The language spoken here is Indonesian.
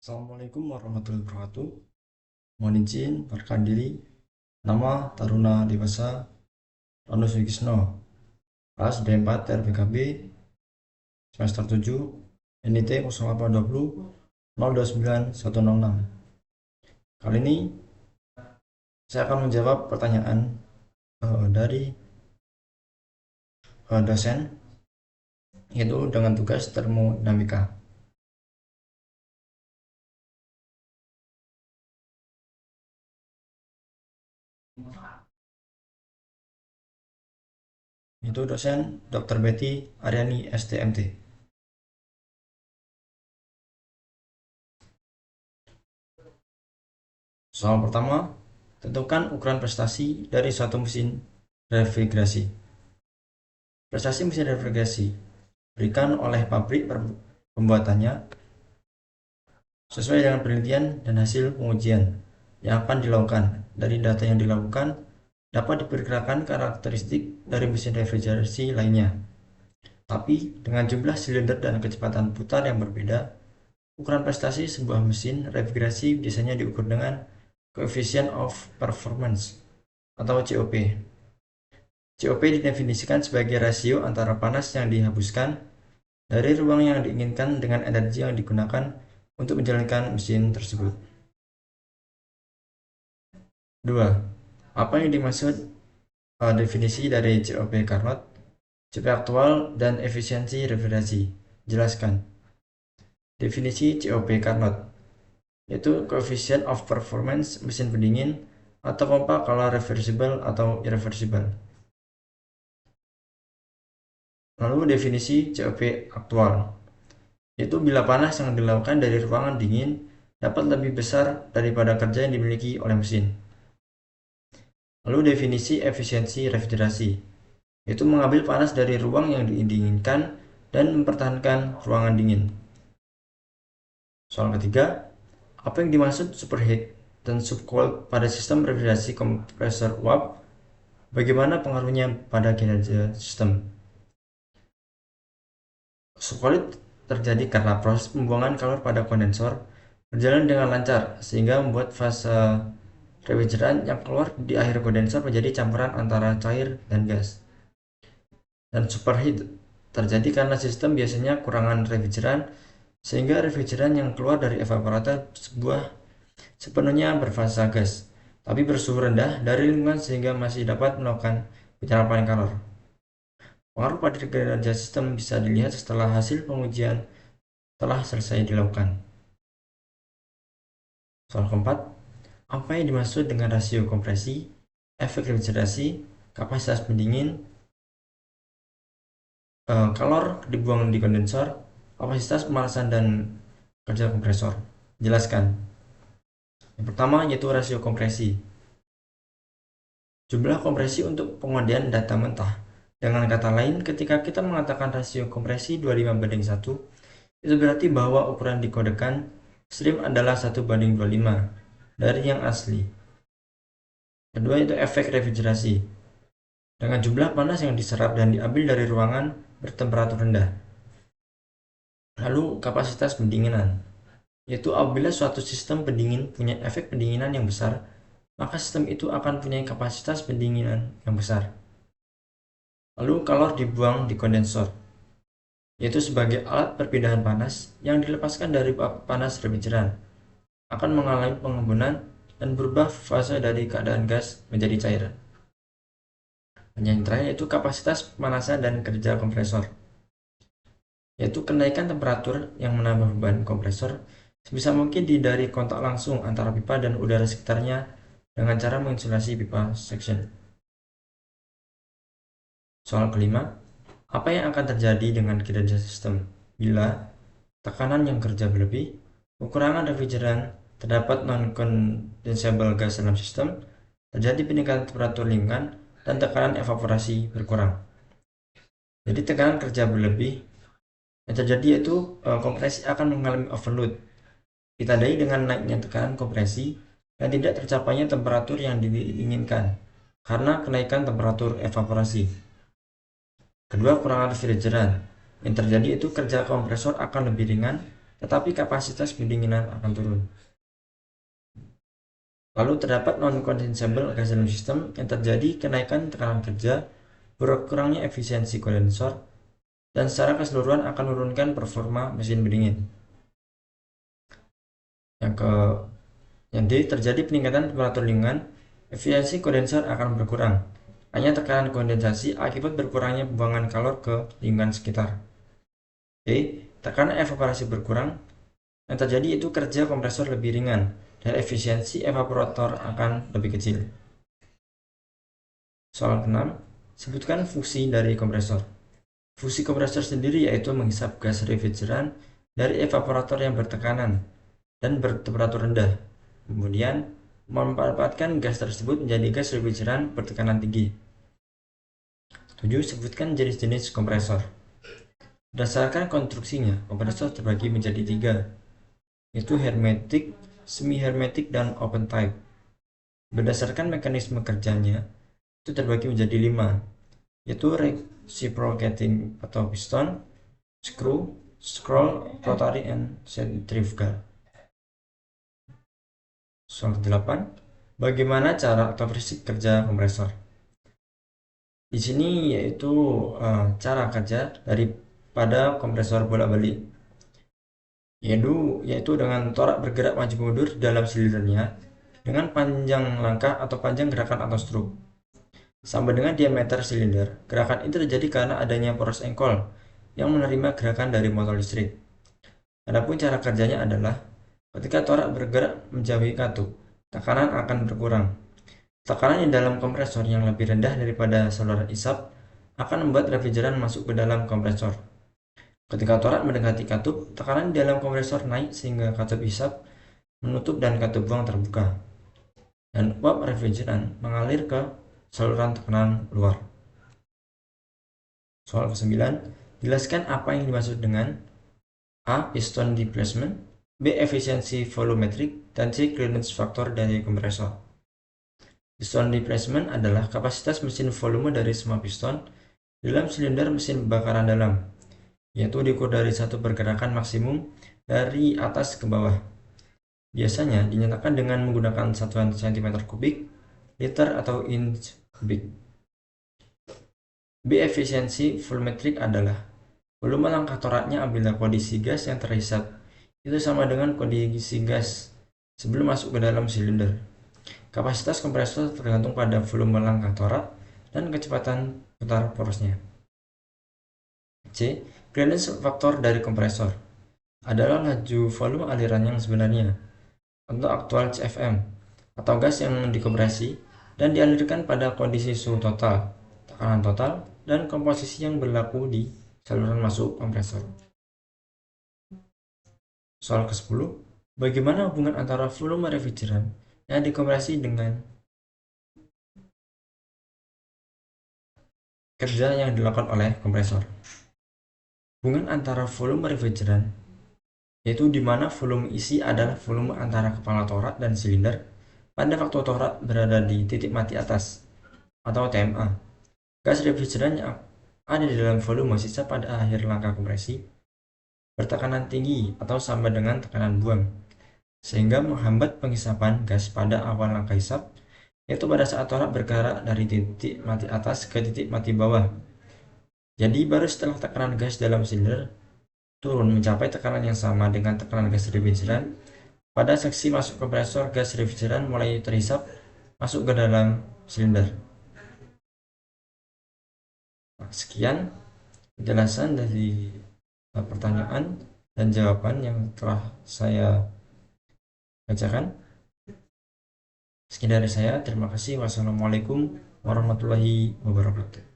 Assalamualaikum warahmatullahi wabarakatuh. Mohon izin perkenalkan diri. Nama Taruna Dewasa Ranu Sugisno, kelas D4 TRBKB semester 7 NIT 0820 029 106. Kali ini saya akan menjawab pertanyaan dari dosen, yaitu dengan tugas termodinamika. Itu dosen Dr. Betty Aryani STMT. Soal pertama, tentukan ukuran prestasi dari suatu mesin refrigerasi. Prestasi mesin refrigerasi diberikan oleh pabrik pembuatannya sesuai dengan penelitian dan hasil pengujian yang akan dilakukan. Dari data yang dilakukan, dapat diperkirakan karakteristik dari mesin refrigerasi lainnya. Tapi, dengan jumlah silinder dan kecepatan putar yang berbeda, ukuran prestasi sebuah mesin refrigerasi biasanya diukur dengan Coefficient of Performance atau COP. COP didefinisikan sebagai rasio antara panas yang dihembuskan dari ruang yang diinginkan dengan energi yang digunakan untuk menjalankan mesin tersebut. 2. Apa yang dimaksud definisi dari COP Carnot, COP aktual, dan efisiensi refrigerasi? Jelaskan. Definisi COP Carnot yaitu Coefficient of Performance mesin pendingin atau pompa kalau reversible atau irreversible. Lalu definisi COP aktual yaitu bila panas yang dilakukan dari ruangan dingin dapat lebih besar daripada kerja yang dimiliki oleh mesin. Lalu definisi efisiensi refrigerasi yaitu mengambil panas dari ruang yang didinginkan dan mempertahankan ruangan dingin. Soal ketiga, apa yang dimaksud superheat dan subcooled pada sistem refrigerasi kompresor uap? Bagaimana pengaruhnya pada kinerja sistem? Subcooled terjadi karena proses pembuangan kalor pada kondensor berjalan dengan lancar sehingga membuat fase refrigeran yang keluar di akhir kondensor menjadi campuran antara cair dan gas. Dan superheat terjadi karena sistem biasanya kurangan refrigeran sehingga refrigeran yang keluar dari evaporator sepenuhnya berfasa gas, tapi bersuhu rendah dari lingkungan sehingga masih dapat melakukan penyerapan kalor. Pengaruh pada kinerja sistem bisa dilihat setelah hasil pengujian telah selesai dilakukan. Soal keempat, apa yang dimaksud dengan rasio kompresi, efek refrigerasi, kapasitas pendingin, kalor dibuang di kondensor, kapasitas pemanasan dan kerja kompresor? Jelaskan. Yang pertama yaitu rasio kompresi. Jumlah kompresi untuk penguandaian data mentah. Dengan kata lain, ketika kita mengatakan rasio kompresi 25:1, itu berarti bahwa ukuran dikodekan stream adalah 1:25 dari yang asli. Kedua itu efek refrigerasi. Dengan jumlah panas yang diserap dan diambil dari ruangan bertemperatur rendah. Lalu kapasitas pendinginan, yaitu apabila suatu sistem pendingin punya efek pendinginan yang besar, maka sistem itu akan punya kapasitas pendinginan yang besar. Lalu kalor dibuang di kondensor, yaitu sebagai alat perpindahan panas yang dilepaskan dari panas refrigeran, akan mengalami pengembunan dan berubah fase dari keadaan gas menjadi cairan. Dan yang terakhir yaitu kapasitas pemanasan dan kerja kompresor, yaitu kenaikan temperatur yang menambah beban kompresor sebisa mungkin dari kontak langsung antara pipa dan udara sekitarnya dengan cara menginsulasi pipa section. Soal kelima, apa yang akan terjadi dengan kinerja sistem bila tekanan yang kerja berlebih, kekurangan refrigeran, terdapat non-condensable gas dalam sistem, terjadi peningkatan temperatur lingkungan, dan tekanan evaporasi berkurang? Jadi tekanan kerja berlebih yang terjadi yaitu kompresi akan mengalami overload, ditandai dengan naiknya tekanan kompresi dan tidak tercapainya temperatur yang diinginkan karena kenaikan temperatur evaporasi. Kedua, kurangan refrigeran yang terjadi itu kerja kompresor akan lebih ringan tetapi kapasitas pendinginan akan turun. Lalu terdapat non-condensable gas dalam sistem yang terjadi kenaikan tekanan kerja, berkurangnya efisiensi kondensor, dan secara keseluruhan akan menurunkan performa mesin pendingin. Yang D, terjadi peningkatan temperatur lingkungan, efisiensi kondensor akan berkurang. Hanya tekanan kondensasi akibat berkurangnya pembuangan kalor ke lingkungan sekitar. D, tekanan evaporasi berkurang. Yang terjadi itu kerja kompresor lebih ringan dan efisiensi evaporator akan lebih kecil. Soal ke-6, sebutkan fungsi dari kompresor. Fungsi kompresor sendiri yaitu menghisap gas refrigeran dari evaporator yang bertekanan dan bertemperatur rendah. Kemudian, memanfaatkan gas tersebut menjadi gas refrigeran bertekanan tinggi. 7. Sebutkan jenis-jenis kompresor. Berdasarkan konstruksinya, kompresor terbagi menjadi 3, yaitu hermetic, semi-hermetic, dan open type. Berdasarkan mekanisme kerjanya, itu terbagi menjadi 5, yaitu reciprocating atau piston, screw, scroll, rotary, and centrifugal. Soal 8. Bagaimana cara atau prinsip kerja kompresor? Di sini yaitu cara kerja daripada kompresor bolak-balik, yaitu dengan torak bergerak maju mundur dalam silindernya dengan panjang langkah atau panjang gerakan atau stroke sama dengan diameter silinder. Gerakan itu terjadi karena adanya poros engkol yang menerima gerakan dari motor listrik. Adapun cara kerjanya adalah ketika torak bergerak menjauhi katup, tekanan akan berkurang. Tekanan di dalam kompresor yang lebih rendah daripada saluran isap akan membuat refrigeran masuk ke dalam kompresor. Ketika torak mendekati katup, tekanan di dalam kompresor naik sehingga katup isap menutup dan katup buang terbuka, dan uap refrigeran mengalir ke saluran tekanan luar. Soal ke-9, jelaskan apa yang dimaksud dengan A. Piston displacement, B. Efisiensi volumetric, dan C. Clearance factor dari kompresor. Piston displacement adalah kapasitas mesin volume dari semua piston dalam silinder mesin pembakaran dalam, yaitu diukur dari satu pergerakan maksimum dari atas ke bawah. Biasanya dinyatakan dengan menggunakan satuan cm kubik, liter, atau inch kubik. B. Efisiensi volumetric adalah volume langkah toraknya apabila kondisi gas yang terhisap itu sama dengan kondisi gas sebelum masuk ke dalam silinder. Kapasitas kompresor tergantung pada volume langkah torak dan kecepatan putar porosnya. C. Clearance factor dari kompresor adalah laju volume aliran yang sebenarnya atau aktual CFM atau gas yang dikompresi dan dialirkan pada kondisi suhu total, tekanan total, dan komposisi yang berlaku di saluran masuk kompresor. Soal ke-10, bagaimana hubungan antara volume refrigeran yang dikompresi dengan kerja yang dilakukan oleh kompresor? Hubungan antara volume refrigeran, yaitu di mana volume isi adalah volume antara kepala torak dan silinder pada waktu torak berada di titik mati atas atau TMA. Gas refrigeran yang ada di dalam volume sisa pada akhir langkah kompresi bertekanan tinggi atau sama dengan tekanan buang, sehingga menghambat penghisapan gas pada awal langkah hisap, yaitu pada saat torak bergerak dari titik mati atas ke titik mati bawah. Jadi baru setelah tekanan gas dalam silinder turun mencapai tekanan yang sama dengan tekanan gas refrigeran, pada seksi masuk kompresor gas refrigeran mulai terhisap masuk ke dalam silinder. Sekian penjelasan dari pertanyaan dan jawaban yang telah saya bacakan. Sekian dari saya, terima kasih. Wassalamualaikum warahmatullahi wabarakatuh.